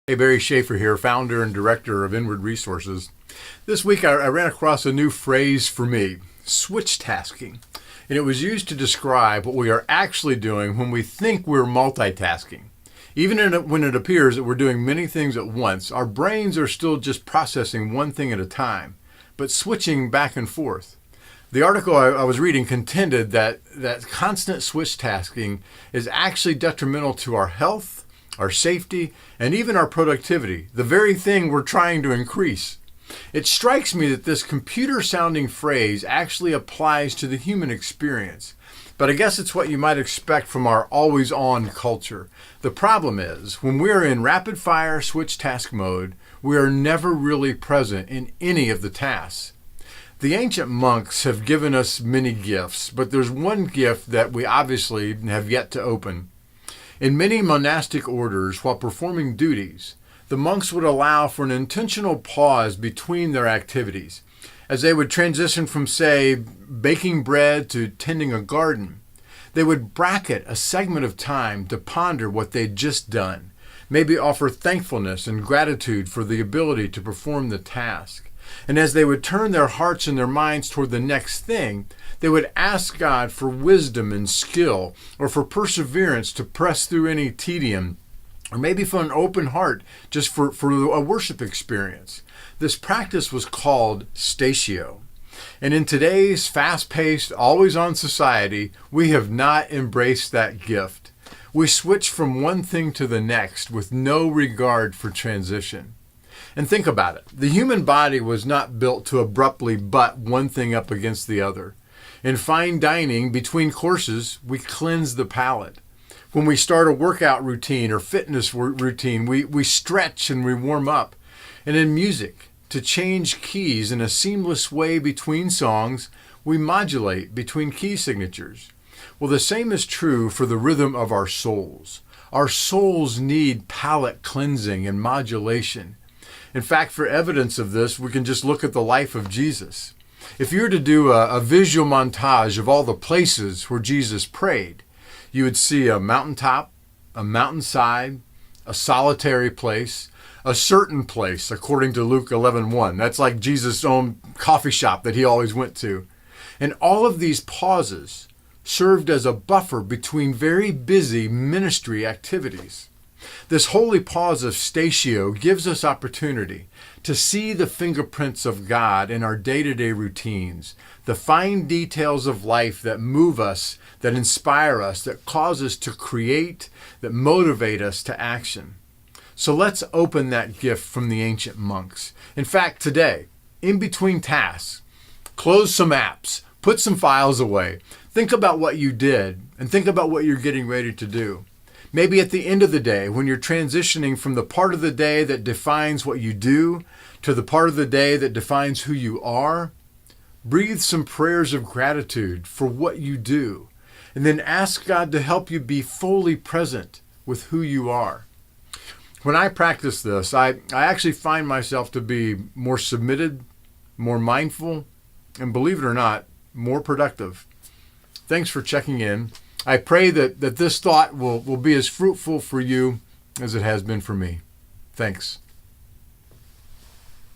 Hey, Barry Schaefer here, founder and director of Inward Resources. This week I ran across a new phrase for me, switch tasking. And it was used to describe what we are actually doing when we think we're multitasking. Even when it appears that we're doing many things at once, our brains are still just processing one thing at a time, but switching back and forth. The article I was reading contended that constant switch tasking is actually detrimental to our health, our safety, and even our productivity, the very thing we're trying to increase. It strikes me that this computer-sounding phrase actually applies to the human experience, but I guess it's what you might expect from our always-on culture. The problem is, when we're in rapid-fire switch task mode, we are never really present in any of the tasks. The ancient monks have given us many gifts, but there's one gift that we obviously have yet to open. In many monastic orders, while performing duties, the monks would allow for an intentional pause between their activities, as they would transition from, say, baking bread to tending a garden. They would bracket a segment of time to ponder what they'd just done, maybe offer thankfulness and gratitude for the ability to perform the task. And as they would turn their hearts and their minds toward the next thing, they would ask God for wisdom and skill, or for perseverance to press through any tedium, or maybe for an open heart, just for a worship experience. This practice was called Statio. And in today's fast-paced, always-on society, we have not embraced that gift. We switch from one thing to the next with no regard for transition. And think about it. The human body was not built to abruptly butt one thing up against the other. In fine dining, between courses, we cleanse the palate. When we start a workout routine or fitness routine, we stretch and we warm up. And in music, to change keys in a seamless way between songs, we modulate between key signatures. Well, the same is true for the rhythm of our souls. Our souls need palate cleansing and modulation. In fact, for evidence of this, we can just look at the life of Jesus. If you were to do a visual montage of all the places where Jesus prayed, you would see a mountaintop, a mountainside, a solitary place, a certain place, according to Luke 11:1. That's like Jesus' own coffee shop that he always went to. And all of these pauses served as a buffer between very busy ministry activities. This holy pause of Statio gives us opportunity to see the fingerprints of God in our day-to-day routines, the fine details of life that move us, that inspire us, that cause us to create, that motivate us to action. So let's open that gift from the ancient monks. In fact, today, in between tasks, close some apps, put some files away, think about what you did, and think about what you're getting ready to do. Maybe at the end of the day, when you're transitioning from the part of the day that defines what you do to the part of the day that defines who you are, breathe some prayers of gratitude for what you do, and then ask God to help you be fully present with who you are. When I practice this, I actually find myself to be more submitted, more mindful, and believe it or not, more productive. Thanks for checking in. I pray that this thought will be as fruitful for you as it has been for me. Thanks.